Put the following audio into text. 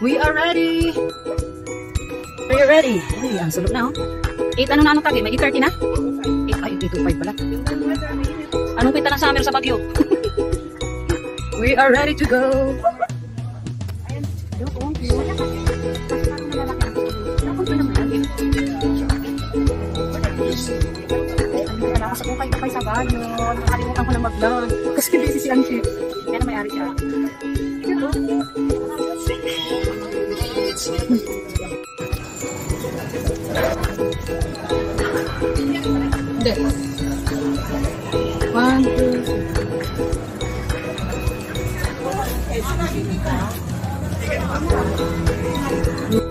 We are ready. Are you ready? Uy, ang sulok na, oh. 8 ano na ano kagi? May 8:30 na? 8, ay, 8:05 pala. Anong kita ng summer sa Baguio? We are ready to go. Sa kukay-kakay sa banyo. Nakalimutan ko na mag-vlog. Kasi busy si Angie. Kaya na may-ari siya. Hindi. 1, 2, 3.